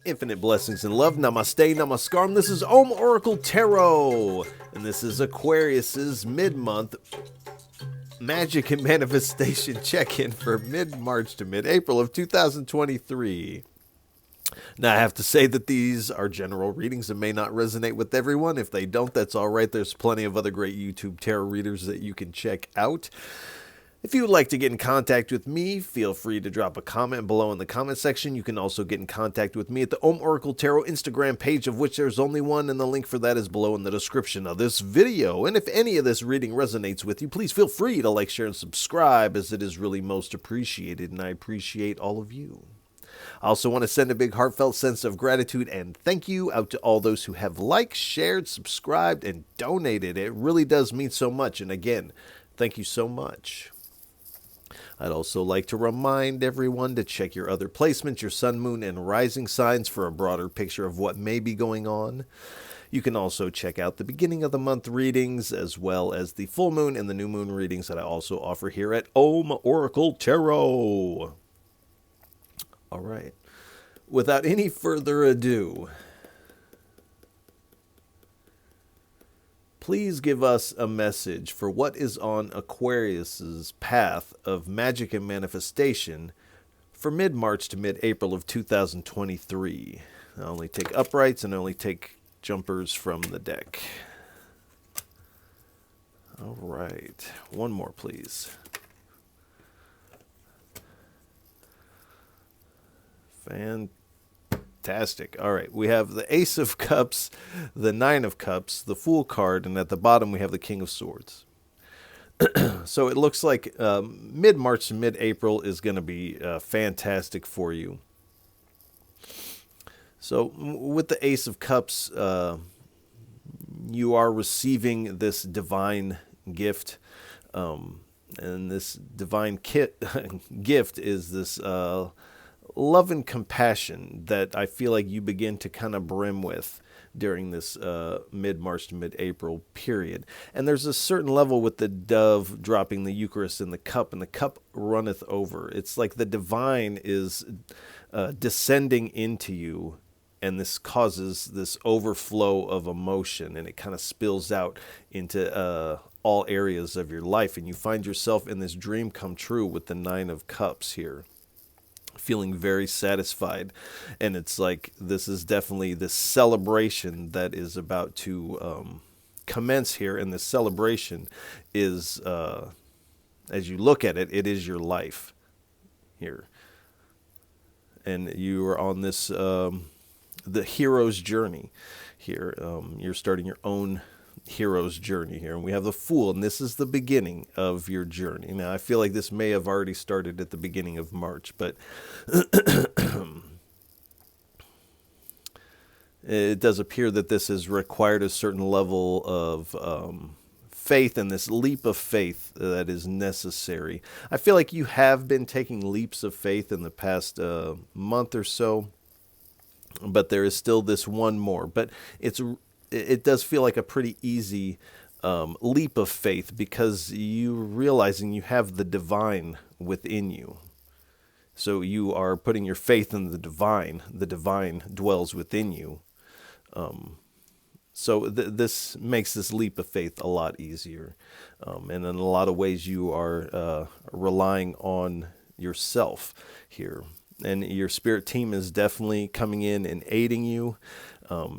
Infinite blessings and love. Namaste, namaskaram. This is Om Oracle Tarot, and this is Aquarius's mid-month Magick and Manifestation check-in for mid-March to mid-April of 2023. Now, I have to say that these are general readings and may not resonate with everyone. If they don't, that's all right. There's plenty of other great YouTube tarot readers that you can check out. If you would like to get in contact with me, feel free to drop a comment below in the comment section. You can also get in contact with me at the Om Oracle Tarot Instagram page, of which there's only one, and the link for that is below in the description of this video. And if any of this reading resonates with you, please feel free to like, share, and subscribe, as it is really most appreciated, and I appreciate all of you. I also want to send a big heartfelt sense of gratitude and thank you out to all those who have liked, shared, subscribed, and donated. It really does mean so much, and again, thank you so much. I'd also like to remind everyone to check your other placements, your sun, moon, and rising signs for a broader picture of what may be going on. You can also check out the beginning of the month readings, as well as the full moon and the new moon readings that I also offer here at Om Oracle Tarot. All right. Without any further ado, please give us a message for what is on Aquarius's path of magic and manifestation for mid-March to mid-April of 2023. I only take uprights and I only take jumpers from the deck. All right. One more, please. Fantastic. All right, we have the Ace of Cups, the Nine of Cups, the Fool card, and at the bottom we have the King of Swords. So it looks like mid-March to mid-April is going to be fantastic for you. So with the Ace of Cups, you are receiving this divine gift, and this divine gift is this love and compassion that I feel like you begin to kind of brim with during this mid-March to mid-April period. And there's a certain level with the dove dropping the Eucharist in the cup, and the cup runneth over. It's like the divine is descending into you, and this causes this overflow of emotion, and it kind of spills out into all areas of your life, and you find yourself in this dream come true with the Nine of Cups here, feeling very satisfied. And it's like this is definitely this celebration that is about to commence here, and this celebration is, as you look at it, it is your life here, and you are on this the hero's journey here. You're starting your own hero's journey here, and we have the Fool, and this is the beginning of your journey. Now, I feel like this may have already started at the beginning of March, but it does appear that this has required a certain level of faith, and this leap of faith that is necessary. I feel like you have been taking leaps of faith in the past month or so, but there is still this one more. But it does feel like a pretty easy leap of faith, because you realizing you have the divine within you. So you are putting your faith in the divine. The divine dwells within you. So this makes this leap of faith a lot easier. And in a lot of ways you are relying on yourself here. And your spirit team is definitely coming in and aiding you.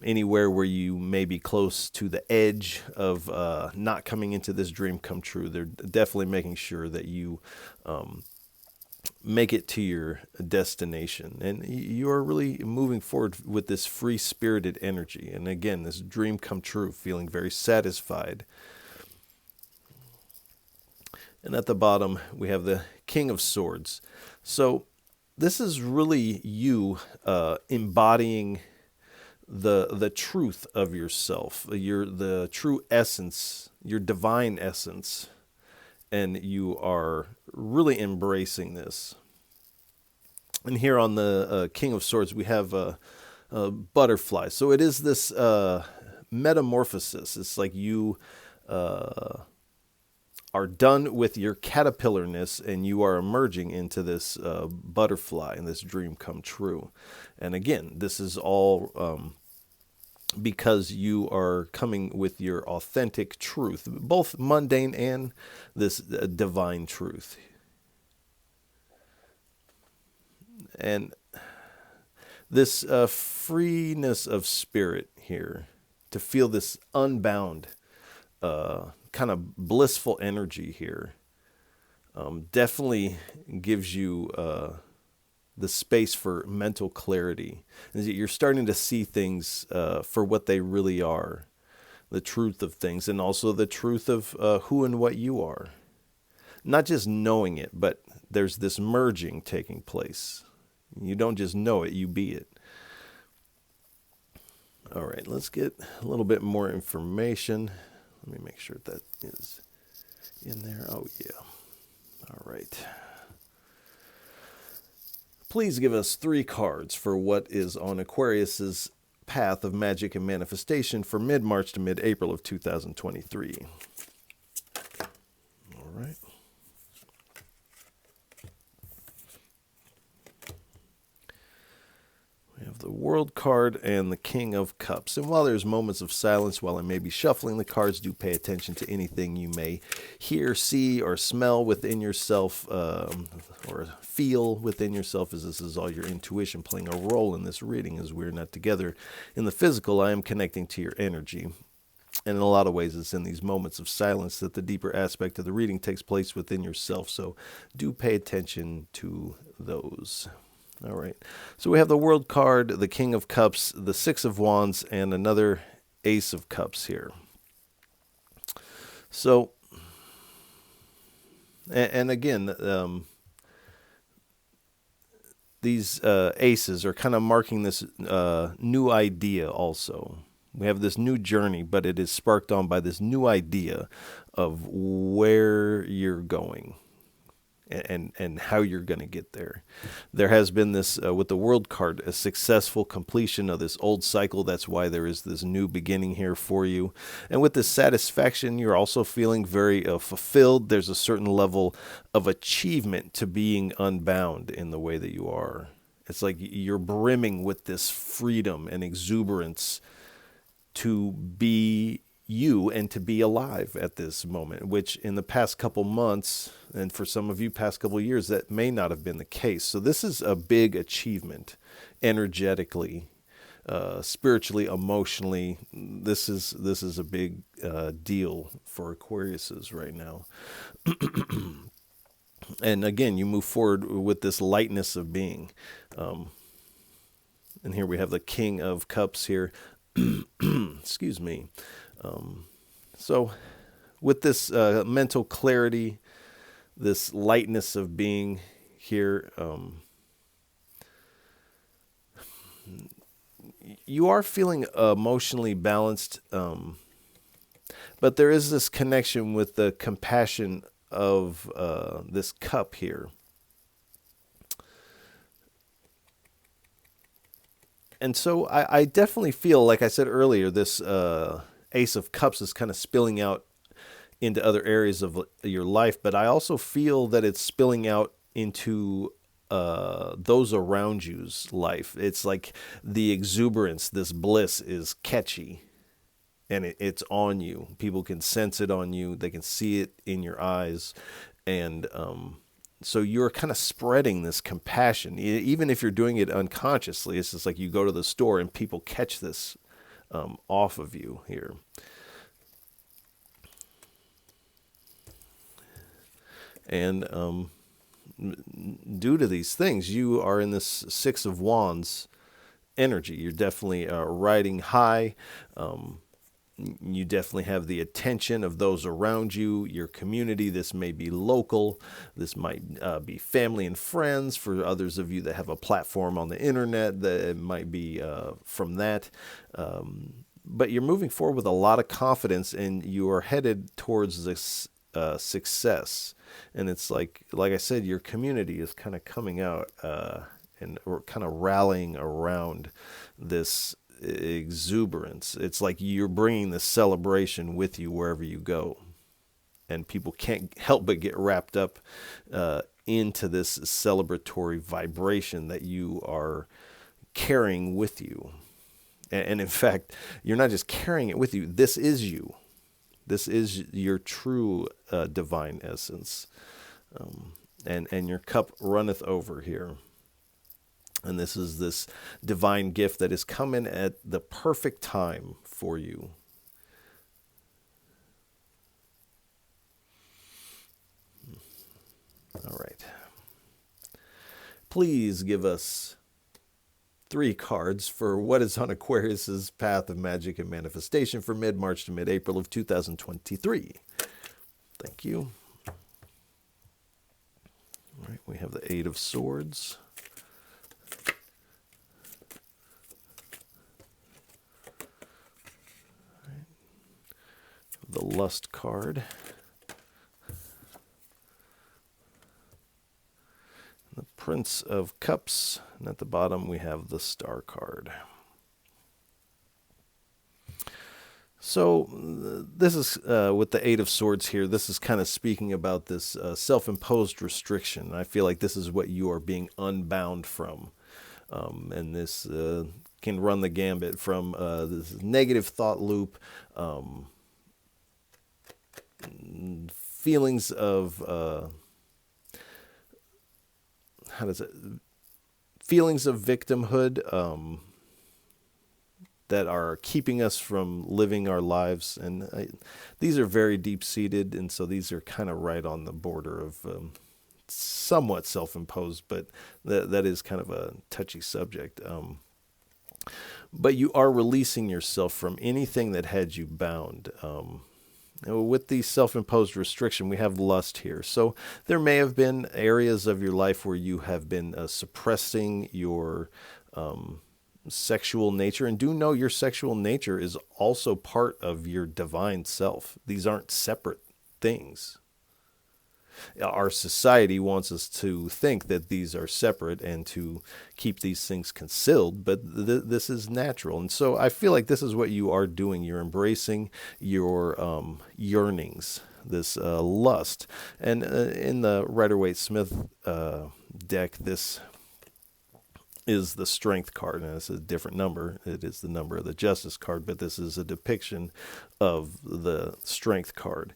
Anywhere where you may be close to the edge of not coming into this dream come true, they're definitely making sure that you make it to your destination. And you are really moving forward with this free-spirited energy. And again, this dream come true, feeling very satisfied. And at the bottom, we have the King of Swords. So this is really you embodying the truth of yourself, the true essence, your divine essence, and you are really embracing this. And here on the King of Swords, we have a butterfly. So it is this metamorphosis. It's like you are done with your caterpillarness and you are emerging into this butterfly and this dream come true. And again, this is all because you are coming with your authentic truth, both mundane and this divine truth. And this freeness of spirit here, to feel this unbound, kind of blissful energy here, definitely gives you the space for mental clarity. You're starting to see things for what they really are, the truth of things, and also the truth of who and what you are. Not just knowing it, but there's this merging taking place. You don't just know it, you be it. All right, let's get a little bit more information. Let me make sure that is in there. Oh, yeah. All right. Please give us 3 cards for what is on Aquarius's path of magic and manifestation for mid-March to mid-April of 2023. All right. We have the World card and the King of Cups. And while there's moments of silence, while I may be shuffling the cards, do pay attention to anything you may hear, see, or smell within yourself, or feel within yourself, as this is all your intuition playing a role in this reading. As we're not together in the physical, I am connecting to your energy. And in a lot of ways, it's in these moments of silence that the deeper aspect of the reading takes place within yourself. So do pay attention to those. All right. So we have the World card, the King of Cups, the Six of Wands, and another Ace of Cups here. So, and again, these aces are kind of marking this new idea also. We have this new journey, but it is sparked on by this new idea of where you're going and how you're going to get there. There has been this, with the World card, a successful completion of this old cycle. That's why there is this new beginning here for you. And with this satisfaction, you're also feeling very fulfilled. There's a certain level of achievement to being unbound in the way that you are. It's like you're brimming with this freedom and exuberance to be you and to be alive at this moment, which in the past couple months, and for some of you past couple years, that may not have been the case. So this is a big achievement energetically, spiritually, emotionally. This is a big deal for Aquariuses right now. And again, you move forward with this lightness of being. And here we have the King of Cups here. Excuse me. So with this mental clarity, this lightness of being here, you are feeling emotionally balanced, but there is this connection with the compassion of this cup here. And so I definitely feel, like I said earlier, this Ace of Cups is kind of spilling out into other areas of your life, but I also feel that it's spilling out into those around you's life. It's like the exuberance, this bliss is catchy, and it's on you. People can sense it on you. They can see it in your eyes, and so you're kind of spreading this compassion. Even if you're doing it unconsciously, it's just like you go to the store and people catch this off of you here. And due to these things, you are in this Six of Wands energy. You're definitely riding high. You definitely have the attention of those around you, your community. This may be local. This might be family and friends. For others of you that have a platform on the internet, that it might be from that. But you're moving forward with a lot of confidence, and you are headed towards this success. And it's like I said, your community is kind of coming out and or kind of rallying around this exuberance. It's like you're bringing the celebration with you wherever you go. and people can't help but get wrapped up into this celebratory vibration that you are carrying with you. And in fact, you're not just carrying it with you. This is you. This is your true divine essence. And your cup runneth over here. And this is this divine gift that is coming at the perfect time for you. All right. Please give us 3 cards for what is on Aquarius's path of magic and manifestation for mid-March to mid-April of 2023. Thank you. All right, we have the 8 of Swords. All right. The Lust card. The Prince of Cups, and at the bottom we have the Star card. So this is with the 8 of Swords here, this is kind of speaking about this self-imposed restriction. I feel like this is what you are being unbound from. And this can run the gambit from this negative thought loop, feelings of... feelings of victimhood that are keeping us from living our lives. And these are very deep-seated, and so these are kind of right on the border of somewhat self-imposed, but that is kind of a touchy subject. But you are releasing yourself from anything that had you bound. With the self-imposed restriction, we have lust here. So there may have been areas of your life where you have been suppressing your sexual nature. And do know your sexual nature is also part of your divine self. These aren't separate things. Our society wants us to think that these are separate and to keep these things concealed, but this is natural. And so I feel like this is what you are doing. You're embracing your yearnings, this lust. And in the Rider-Waite-Smith deck, this is the Strength card, and it's a different number. It is the number of the Justice card, but this is a depiction of the Strength card.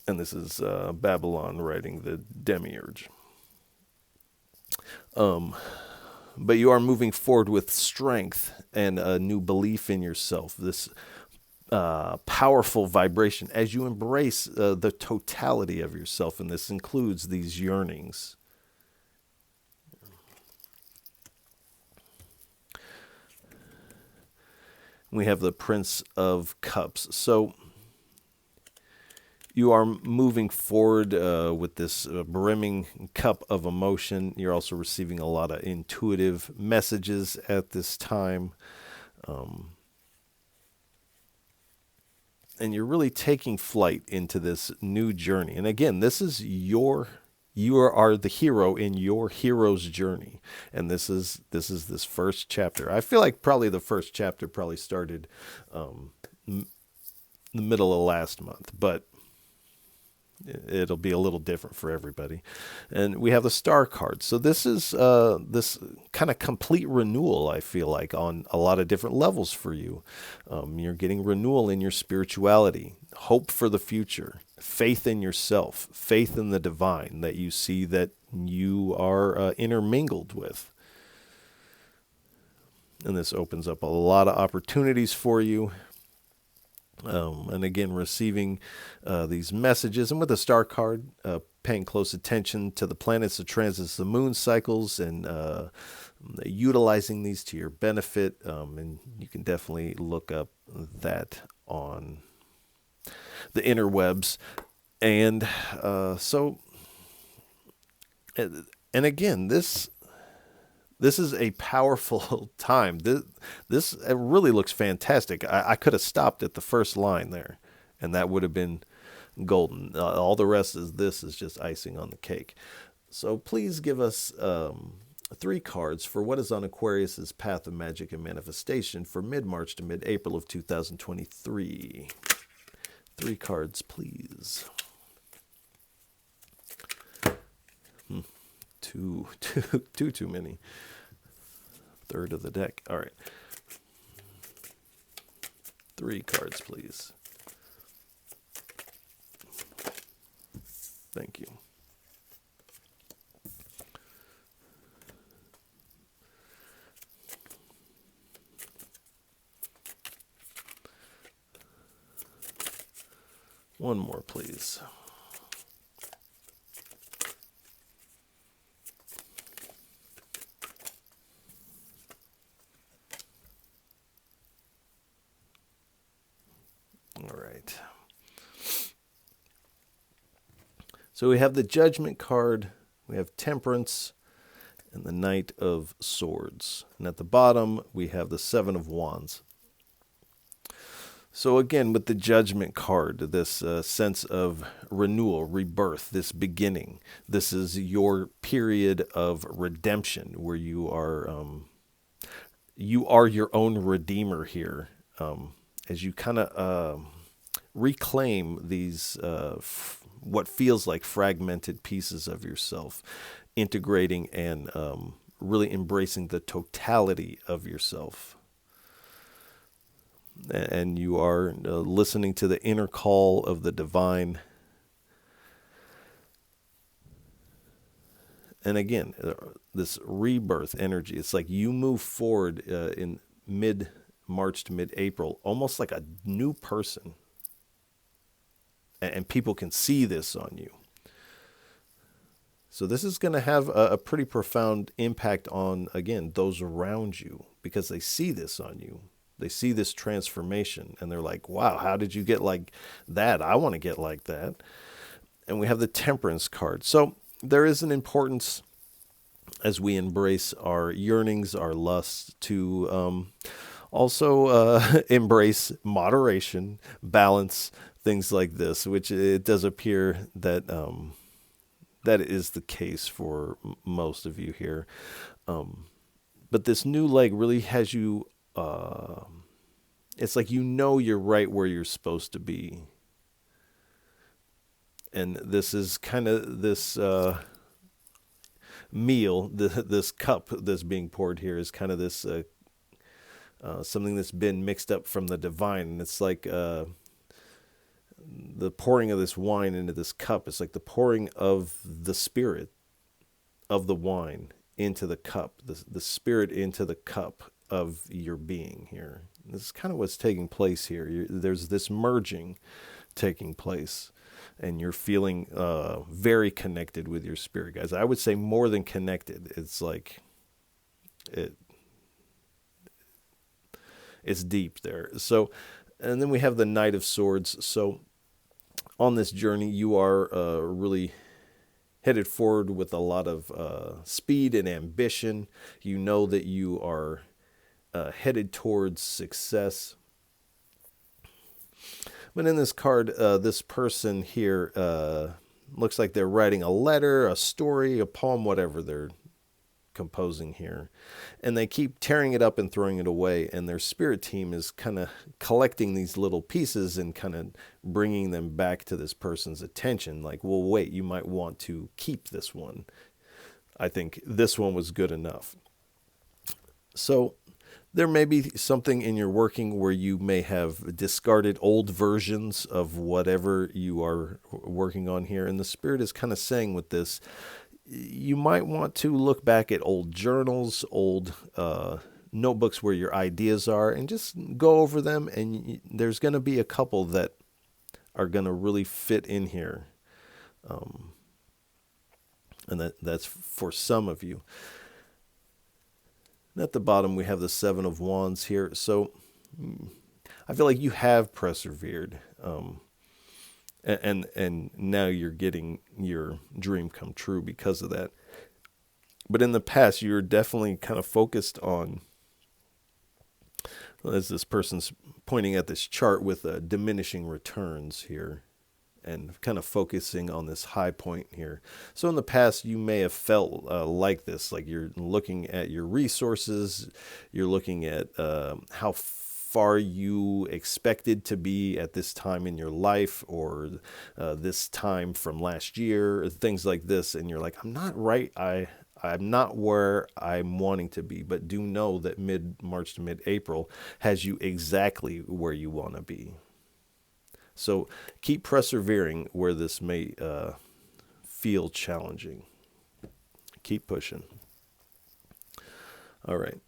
And this is Babylon writing the Demiurge. But you are moving forward with strength and a new belief in yourself, this powerful vibration as you embrace the totality of yourself. And this includes these yearnings. We have the Prince of Cups. So you are moving forward with this brimming cup of emotion. You're also receiving a lot of intuitive messages at this time. And you're really taking flight into this new journey. And again, this is you are the hero in your hero's journey. And this is this first chapter. I feel like probably the first chapter probably started the middle of last month, but it'll be a little different for everybody. And we have the Star card. So this is this kind of complete renewal, I feel like, on a lot of different levels for you. You're getting renewal in your spirituality, hope for the future, faith in yourself, faith in the divine that you see that you are intermingled with. And this opens up a lot of opportunities for you. And again, receiving these messages. And with the Star card, paying close attention to the planets, the transits, the moon cycles, and utilizing these to your benefit. And you can definitely look up that on the interwebs. And and again, this is a powerful time. This it really looks fantastic. I could have stopped at the first line there, and that would have been golden. All the rest is just icing on the cake. So please give us 3 cards for what is on Aquarius's path of magic and manifestation for mid-March to mid-April of 2023. 3 cards, please. Too many. Third of the deck. All right. 3 cards, please. Thank you. One more, please. All right. So we have the Judgment card, we have Temperance, and the Knight of Swords. And at the bottom, we have the 7 of Wands. So again, with the Judgment card, this sense of renewal, rebirth, this beginning. This is your period of redemption, where you are your own redeemer here, as you kind of reclaim these what feels like fragmented pieces of yourself, integrating and really embracing the totality of yourself. And you are listening to the inner call of the divine. And again, this rebirth energy, it's like you move forward in mid-March to mid-April, almost like a new person. And people can see this on you. So this is going to have a pretty profound impact on, again, those around you, because they see this on you. They see this transformation and they're like, wow, how did you get like that? I want to get like that. And we have the Temperance card. So there is an importance, as we embrace our yearnings, our lusts, to also embrace moderation, balance, things like this, which it does appear that that is the case for most of you here. But this new leg really has you, it's like you're right where you're supposed to be. And this is kind of this meal, this cup that's being poured here is kind of this something that's been mixed up from the divine. And it's like the pouring of this wine into this cup. It's like the pouring of the spirit of the wine into the cup, the spirit into the cup of your being here. This is kind of what's taking place here. There's this merging taking place, and you're feeling very connected with your spirit, guys. I would say more than connected. It's like it's deep there. So, and then we have the Knight of Swords. So on this journey, you are really headed forward with a lot of speed and ambition. You know that you are headed towards success. But in this card, this person here looks like they're writing a letter, a story, a poem, whatever they're composing here. And they keep tearing it up and throwing it away. And their spirit team is kind of collecting these little pieces and kind of bringing them back to this person's attention. Like, well, wait, you might want to keep this one. I think this one was good enough. So there may be something in your working where you may have discarded old versions of whatever you are working on here. And the spirit is kind of saying with this, you might want to look back at old journals, old notebooks where your ideas are, and just go over them. And there's going to be a couple that are going to really fit in here. And that's for some of you. And at the bottom, we have the 7 of Wands here. So I feel like you have persevered. And now you're getting your dream come true because of that. But in the past, you're definitely kind of focused on, as this person's pointing at this chart with diminishing returns here, and kind of focusing on this high point here. So in the past, you may have felt like this, like you're looking at your resources, you're looking at how far far you expected to be at this time in your life, or this time from last year, or things like this, and you're like, I'm not right. I'm not where I'm wanting to be, but do know that mid-March to mid-April has you exactly where you want to be. So keep persevering where this may feel challenging. Keep pushing. All right.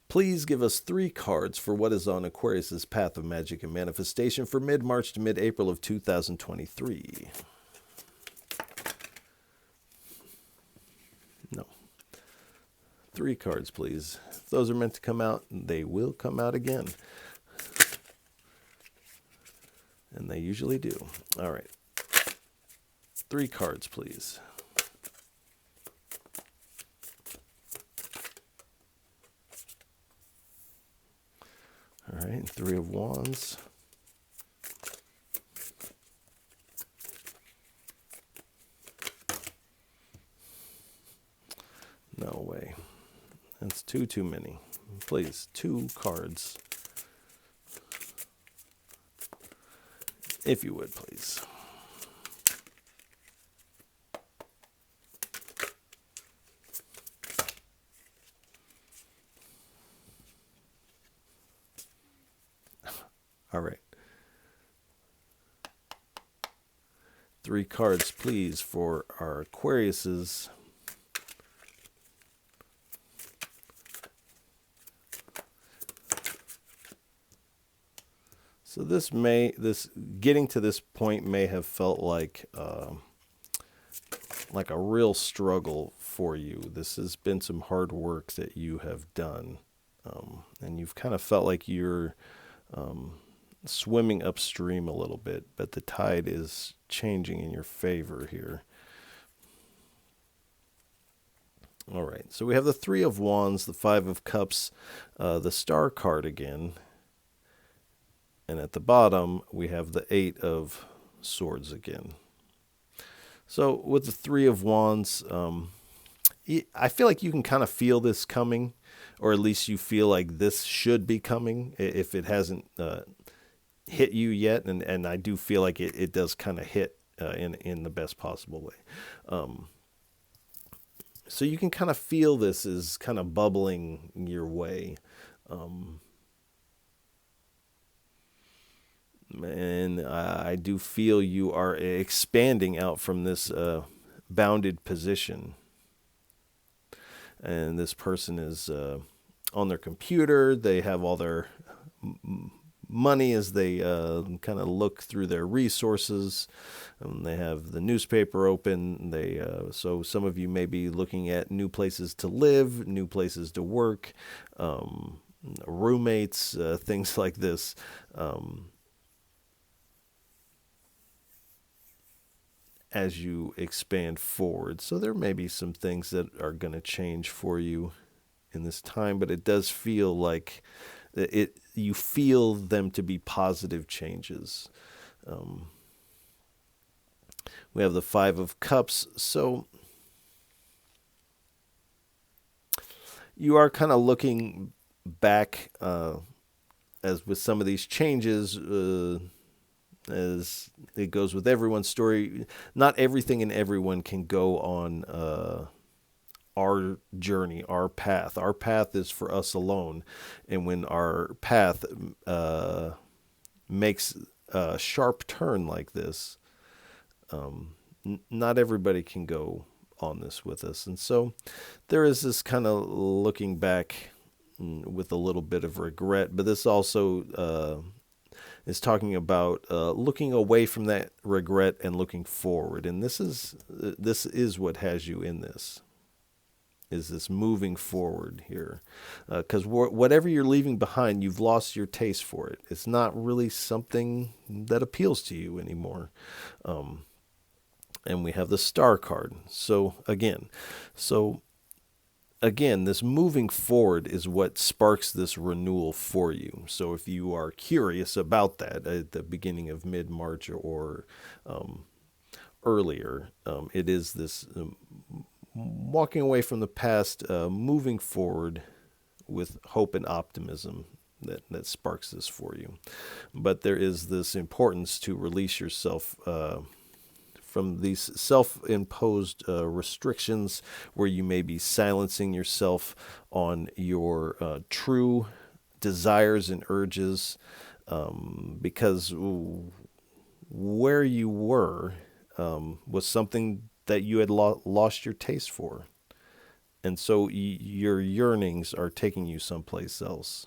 Please give us 3 cards for what is on Aquarius's path of magic and manifestation for mid-March to mid-April of 2023. No. 3 cards, please. If those are meant to come out, they will come out again. And they usually do. All right. 3 cards, please. All right, 3 of Wands. No way. That's too many. Please, 2 cards. If you would, please. All right. 3 cards, please, for our Aquariuses. So this getting to this point may have felt like a real struggle for you. This has been some hard work that you have done, and you've kind of felt like you're swimming upstream a little bit, but the tide is changing in your favor here. All right, so we have the 3 of Wands, the 5 of Cups, the Star card again, and at the bottom we have the 8 of Swords again. So with the 3 of Wands, I feel like you can kind of feel this coming, or at least you feel like this should be coming if it hasn't hit you yet, and I do feel like it does kind of hit in the best possible way. So you can kind of feel this is kind of bubbling your way. And I do feel you are expanding out from this bounded position. And this person is on their computer. They have all their money as they kind of look through their resources. They have the newspaper open. So some of you may be looking at new places to live, new places to work, roommates, things like this. As you expand forward. So there may be some things that are going to change for you in this time, but it does feel like you feel them to be positive changes. We have the 5 of Cups. So you are kind of looking back as with some of these changes, as it goes with everyone's story. Not everything and everyone can go on our journey, our path. Our path is for us alone. And when our path makes a sharp turn like this, not everybody can go on this with us. And so there is this kind of looking back with a little bit of regret, but this also is talking about looking away from that regret and looking forward. And this is what has you in this, is this moving forward here. Because whatever you're leaving behind, you've lost your taste for it. It's not really something that appeals to you anymore. And we have the Star card. So again, this moving forward is what sparks this renewal for you. So if you are curious about that at the beginning of mid-March or earlier, it is this walking away from the past, moving forward with hope and optimism that sparks this for you. But there is this importance to release yourself from these self-imposed restrictions where you may be silencing yourself on your true desires and urges, because where you were was something that you had lost your taste for. And so your yearnings are taking you someplace else.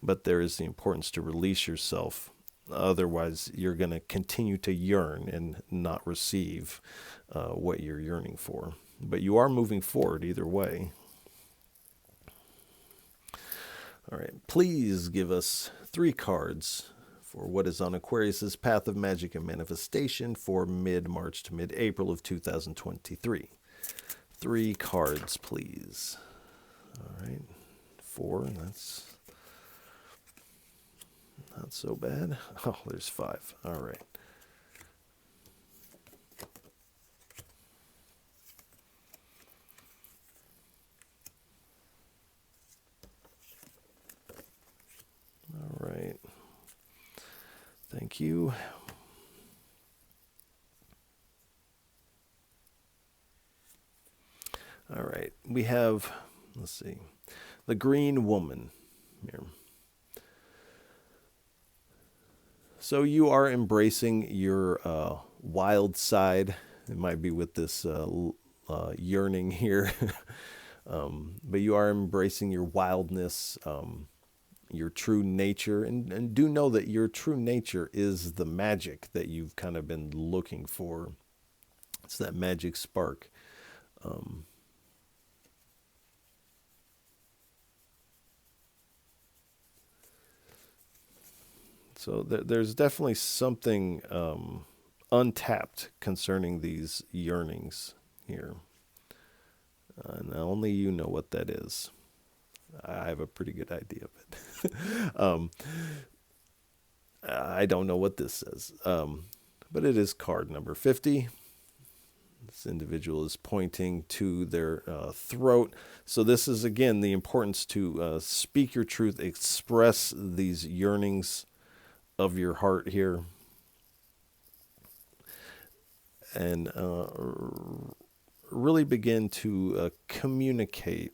But there is the importance to release yourself. Otherwise, you're going to continue to yearn and not receive what you're yearning for. But you are moving forward either way. All right, please give us 3 cards for what is on Aquarius's path of magic and manifestation for mid-March to mid-April of 2023. 3 cards, please. All right, 4, that's not so bad. Oh, there's 5. All right. All right. Thank you. All right. We have, let's see, the green woman here. So you are embracing your wild side. It might be with this yearning here. But you are embracing your wildness, your true nature. And do know that your true nature is the magic that you've kind of been looking for. It's that magic spark. So there's definitely something untapped concerning these yearnings here. And only you know what that is. I have a pretty good idea of it. I don't know what this says. But it is card number 50. This individual is pointing to their throat. So this is, again, the importance to speak your truth, express these yearnings of your heart here, and really begin to communicate.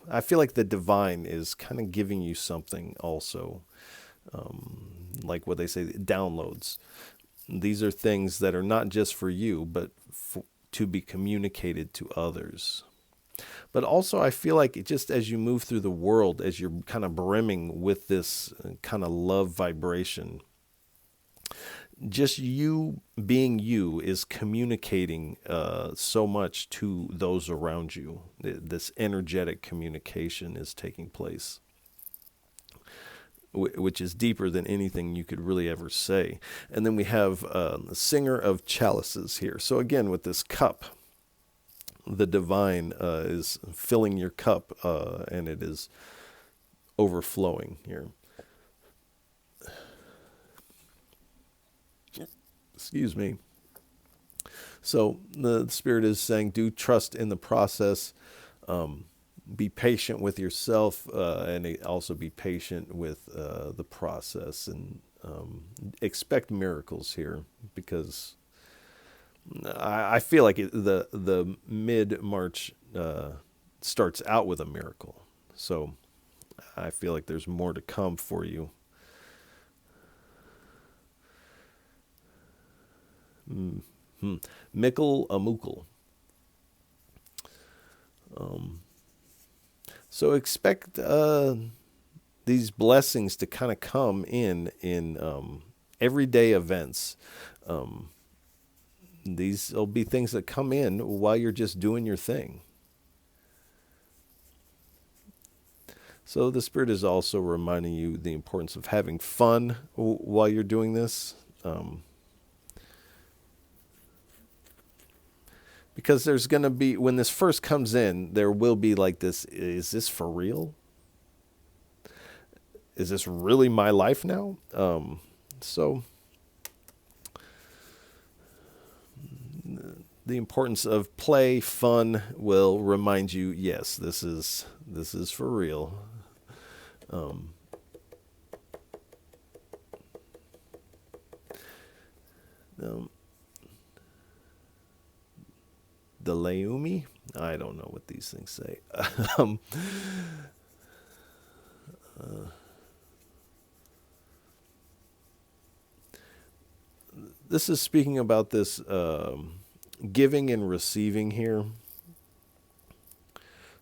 I feel like the divine is kind of giving you something also, like what they say, downloads. These are things that are not just for you, but to be communicated to others. But also, I feel like just as you move through the world, as you're kind of brimming with this kind of love vibration, just you being you is communicating so much to those around you. This energetic communication is taking place, which is deeper than anything you could really ever say. And then we have the singer of chalices here. So again, with this cup, the divine is filling your cup, and it is overflowing here. Excuse me. So the Spirit is saying, do trust in the process. Be patient with yourself, and also be patient with the process, and expect miracles here, because I feel like the mid-March starts out with a miracle. So I feel like there's more to come for you. Mikkel Amukkel. So expect these blessings to kind of come in everyday events. These will be things that come in while you're just doing your thing. So the Spirit is also reminding you the importance of having fun while you're doing this. Because there's going to be, when this first comes in, there will be like this, is this for real? Is this really my life now? So the importance of play, fun will remind you, yes, this is This is for real. The Leumi? I don't know what these things say. This is speaking about this giving and receiving here.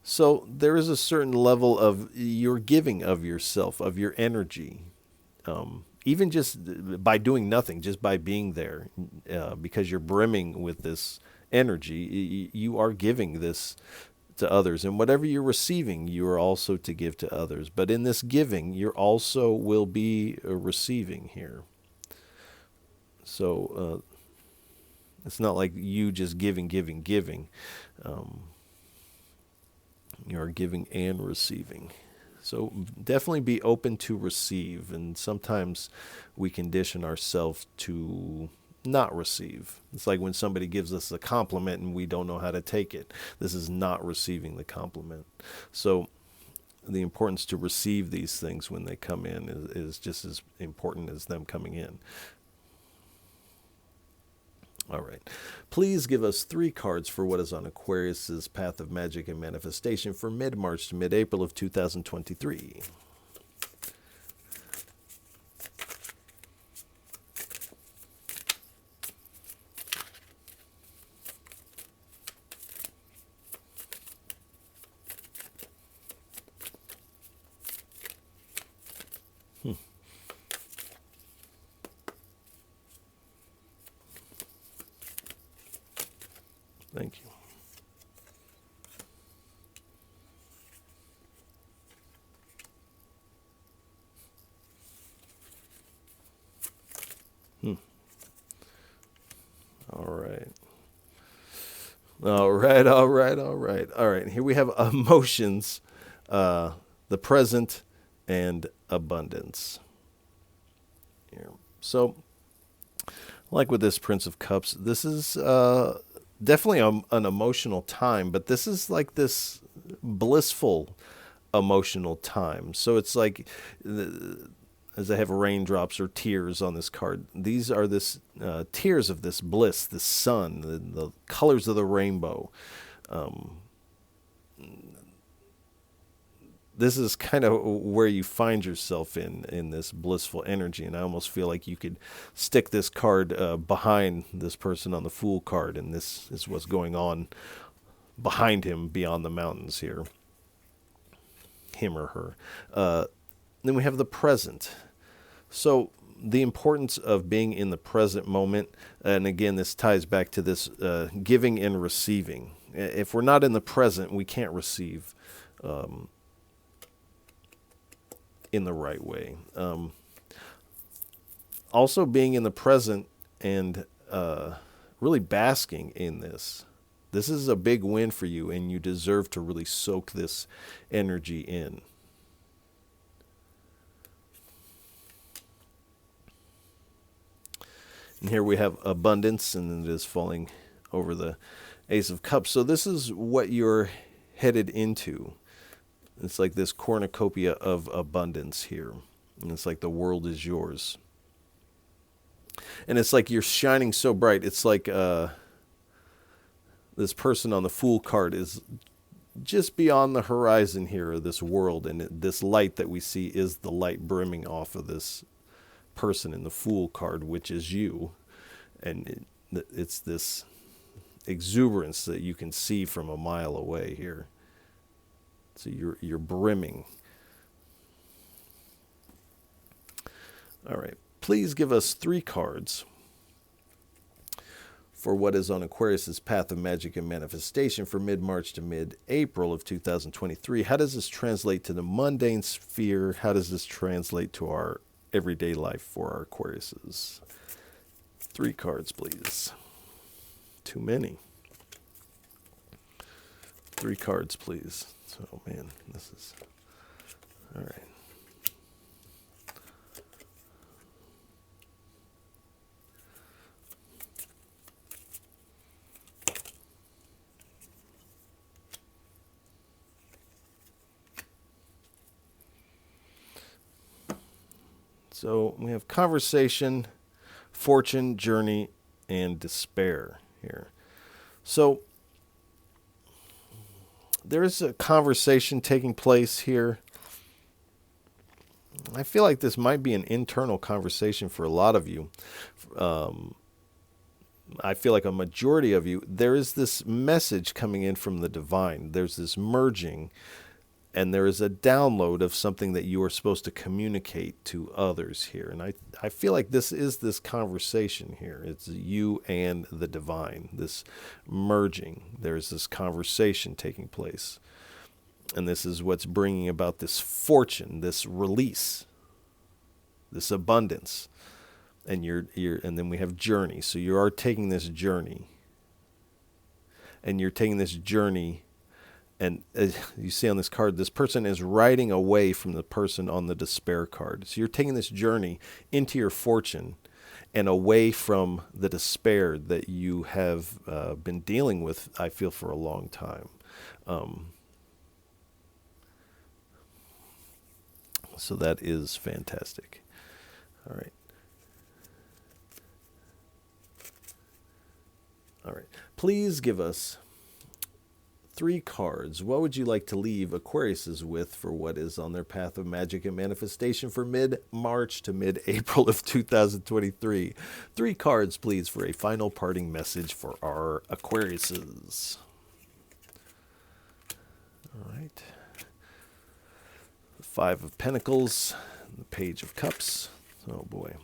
So there is a certain level of your giving of yourself, of your energy, even just by doing nothing, just by being there, because you're brimming with this energy. You are giving this to others, and whatever you're receiving, you are also to give to others. But in this giving, you also will be receiving here. So it's not like you just giving. You are giving and receiving. So definitely be open to receive. And sometimes we condition ourselves to not receive. It's like when somebody gives us a compliment and we don't know how to take it. This is not receiving the compliment. So the importance to receive these things when they come in is just as important as them coming in. All right. Please give us 3 cards for what is on Aquarius's path of magic and manifestation for mid-March to mid-April of 2023. Thank you. All right. All right. Here we have emotions, the present, and abundance. Here. So, like with this Prince of Cups, this is definitely an emotional time, but this is like this blissful emotional time. So it's like, as I have raindrops or tears on this card, these are this tears of this bliss, the sun, the colors of the rainbow. This is kind of where you find yourself in this blissful energy. And I almost feel like you could stick this card behind this person on the Fool card, and this is what's going on behind him beyond the mountains here. Him or her. Then we have the present. So the importance of being in the present moment, and again, this ties back to this giving and receiving. If we're not in the present, we can't receive in the right way. Also being in the present and really basking in this. This is a big win for you, and you deserve to really soak this energy in. And here we have abundance, and it is falling over the Ace of Cups. So this is what you're headed into. It's like this cornucopia of abundance here. And it's like the world is yours. And it's like you're shining so bright. It's like this person on the Fool card is just beyond the horizon here of this world. And this light that we see is the light brimming off of this person in the Fool card, which is you. And it's this exuberance that you can see from a mile away here. So you're brimming. All right. Please give us 3 cards for what is on Aquarius's path of magic and manifestation for mid-March to mid-April of 2023. How does this translate to the mundane sphere? How does this translate to our everyday life for our Aquariuses? 3 cards, please. Too many. 3 cards, please. So, man, this is... All right. So we have conversation, fortune, journey, and despair here. So there is a conversation taking place here. I feel like this might be an internal conversation for a lot of you. I feel like a majority of you, there is this message coming in from the divine. There's this merging, and there is a download of something that you are supposed to communicate to others here. And I feel like this is this conversation here. It's you and the divine, this merging. There's this conversation taking place. And this is what's bringing about this fortune, this release, this abundance. And and then we have journey. So you are taking this journey. And you're taking this journey, and as you see on this card, this person is riding away from the person on the despair card. So you're taking this journey into your fortune and away from the despair that you have been dealing with, I feel, for a long time. So that is fantastic. All right. All right. Please give us 3 cards. What would you like to leave Aquariuses with for what is on their path of magic and manifestation for mid-March to mid-April of 2023? 3 cards, please, for a final parting message for our Aquariuses. All right. The 5 of Pentacles, the Page of Cups. Oh, boy.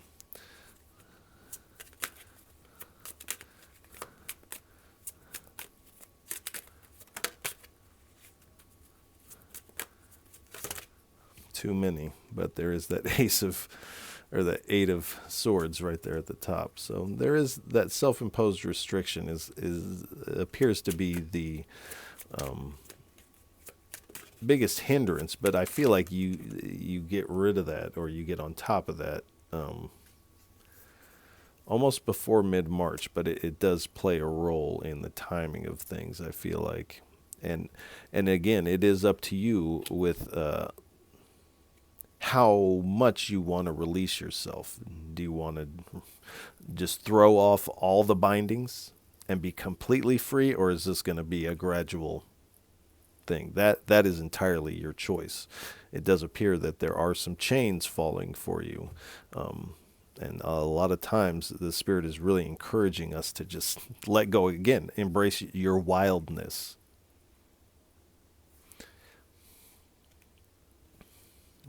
Too many, but there is that the 8 of Swords right there at the top. So there is that self-imposed restriction appears to be the biggest hindrance, but I feel like you get rid of that, or you get on top of that almost before mid-March, but it does play a role in the timing of things, I feel like. And again, it is up to you with how much you want to release yourself. Do you want to just throw off all the bindings and be completely free, or is this going to be a gradual thing? That is entirely your choice. It does appear that there are some chains falling for you. And a lot of times the Spirit is really encouraging us to just let go again, embrace your wildness.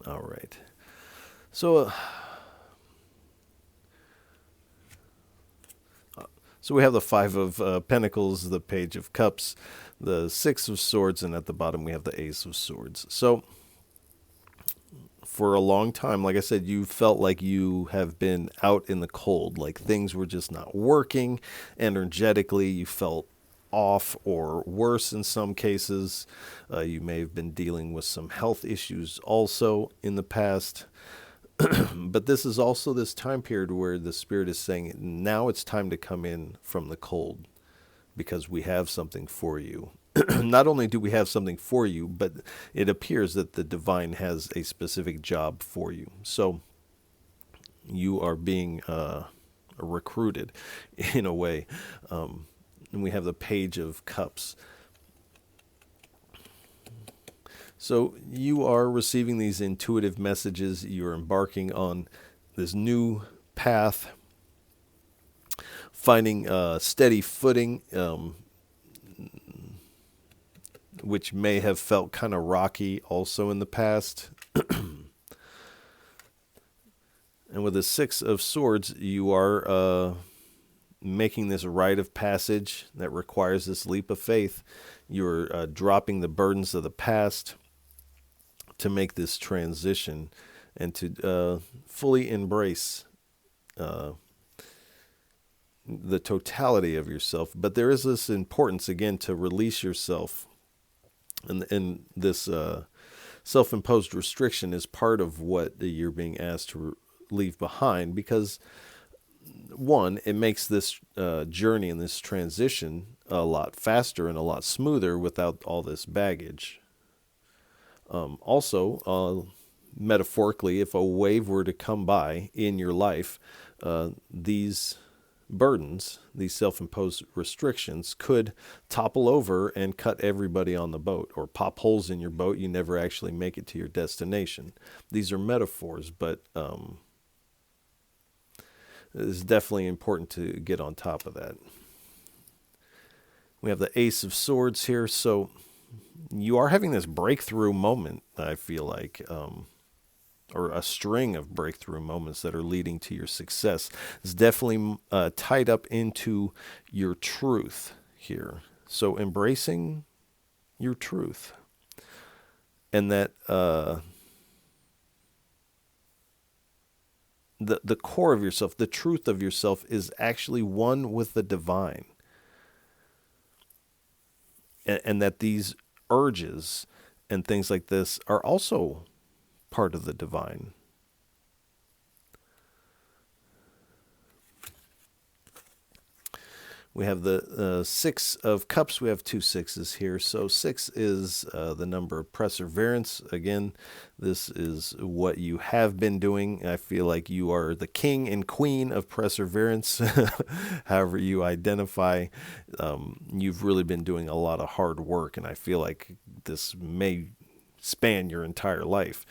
All right. So we have the 5 of Pentacles, the Page of Cups, the 6 of Swords, and at the bottom we have the Ace of Swords. So for a long time, like I said, you felt like you have been out in the cold, like things were just not working energetically. You felt off, or worse in some cases. You may have been dealing with some health issues also in the past. But this is also this time period where the Spirit is saying, now it's time to come in from the cold, because we have something for you. Not only do we have something for you, but it appears that the divine has a specific job for you. So you are being recruited in a way. And we have the Page of Cups. So you are receiving these intuitive messages. You're embarking on this new path, finding steady footing, which may have felt kind of rocky also in the past. And with the 6 of Swords, you are making this rite of passage that requires this leap of faith. You're dropping the burdens of the past to make this transition and to fully embrace the totality of yourself. But there is this importance, again, to release yourself. And this self-imposed restriction is part of what you're being asked to leave behind, because one, it makes this journey and this transition a lot faster and a lot smoother without all this baggage. Also, metaphorically, if a wave were to come by in your life, these burdens, these self-imposed restrictions could topple over and cut everybody on the boat, or pop holes in your boat. You never actually make it to your destination. These are metaphors, but it's definitely important to get on top of that. We have the Ace of Swords here, so you are having this breakthrough moment, I feel like, or a string of breakthrough moments that are leading to your success. It's definitely tied up into your truth here. So embracing your truth, and that the core of yourself, the truth of yourself, is actually one with the divine, and that these urges and things like this are also part of the divine. We have the Six of Cups. We have two sixes here. So 6 is the number of perseverance. Again, this is what you have been doing. I feel like you are the king and queen of perseverance. However you identify, you've really been doing a lot of hard work, and I feel like this may span your entire life.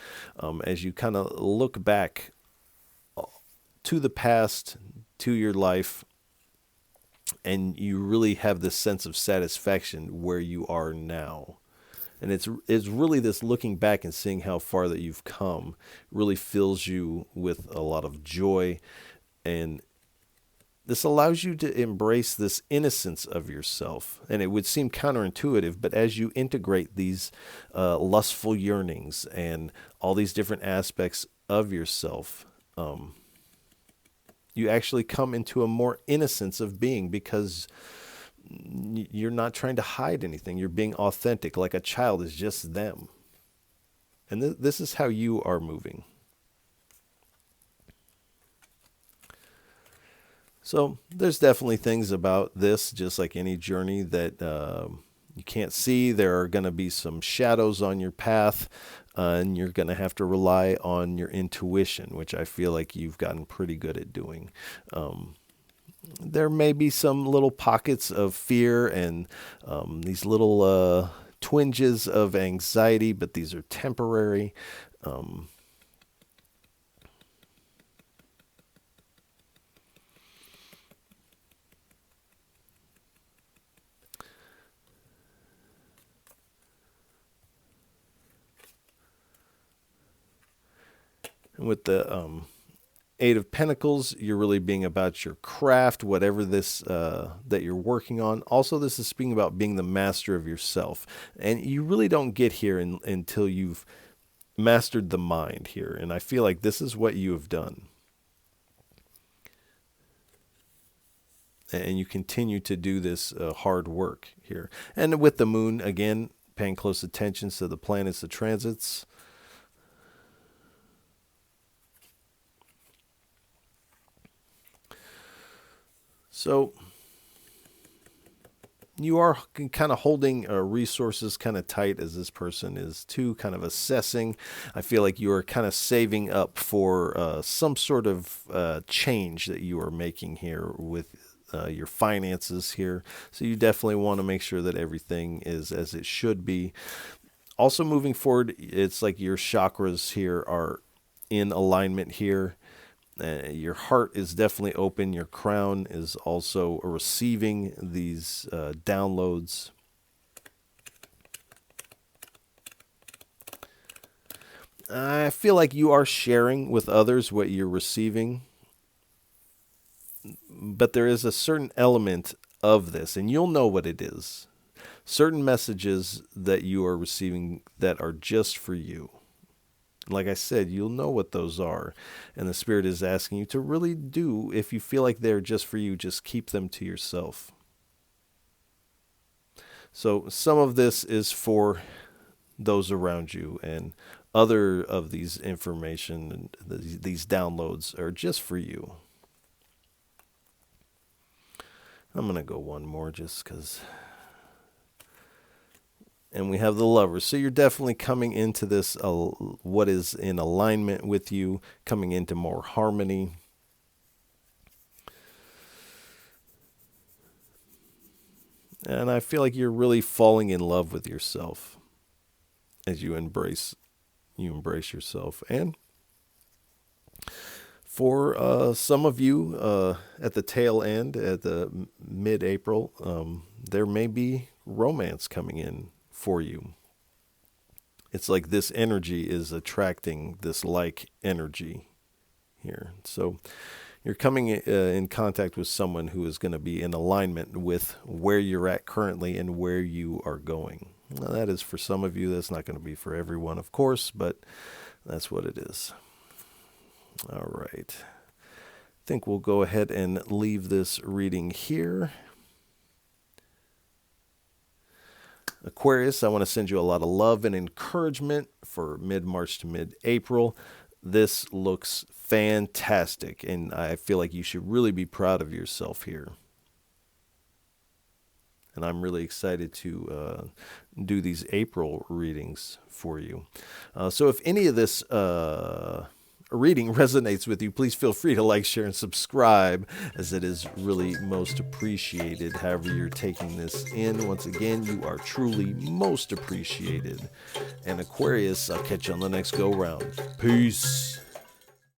As you kind of look back to the past, to your life, and you really have this sense of satisfaction where you are now. And it's really this looking back and seeing how far that you've come really fills you with a lot of joy. And this allows you to embrace this innocence of yourself. And it would seem counterintuitive, but as you integrate these lustful yearnings and all these different aspects of yourself, you actually come into a more innocence of being, because you're not trying to hide anything. You're being authentic, like a child is just them. And this is how you are moving. So there's definitely things about this, just like any journey, that you can't see. There are going to be some shadows on your path, and you're going to have to rely on your intuition, which I feel like you've gotten pretty good at doing. There may be some little pockets of fear and these little twinges of anxiety, but these are temporary. And with the Eight of Pentacles, you're really being about your craft, whatever this that you're working on. Also, this is speaking about being the master of yourself. And you really don't get here until you've mastered the mind here. And I feel like this is what you have done. And you continue to do this hard work here. And with the moon, again, paying close attention to the planets, the transits. So you are kind of holding resources kind of tight, as this person is too, kind of assessing. I feel like you are kind of saving up for some sort of change that you are making here with your finances here. So you definitely want to make sure that everything is as it should be. Also moving forward, it's like your chakras here are in alignment here. Your heart is definitely open. Your crown is also receiving these downloads. I feel like you are sharing with others what you're receiving, but there is a certain element of this, and you'll know what it is. Certain messages that you are receiving that are just for you. Like I said, you'll know what those are. And the Spirit is asking you to really do, if you feel like they're just for you, just keep them to yourself. So some of this is for those around you, and other of these information, these downloads are just for you. I'm going to go one more just because. And we have the Lovers. So you're definitely coming into this, what is in alignment with you, coming into more harmony. And I feel like you're really falling in love with yourself as you embrace yourself. And for some of you at the tail end, at the mid-April, there may be romance coming in for you. It's like this energy is attracting this like energy here. So you're coming in contact with someone who is going to be in alignment with where you're at currently and where you are going. Now, that is for some of you. That's not going to be for everyone, of course, but that's what it is. All right. I think we'll go ahead and leave this reading here. Aquarius, I want to send you a lot of love and encouragement for mid-March to mid-April. This looks fantastic, and I feel like you should really be proud of yourself here. And I'm really excited to do these April readings for you. So if any of this reading resonates with you, please feel free to like, share, and subscribe, as it is really most appreciated. However you're taking this in, once again, you are truly most appreciated. And Aquarius, I'll catch you on the next go round. Peace.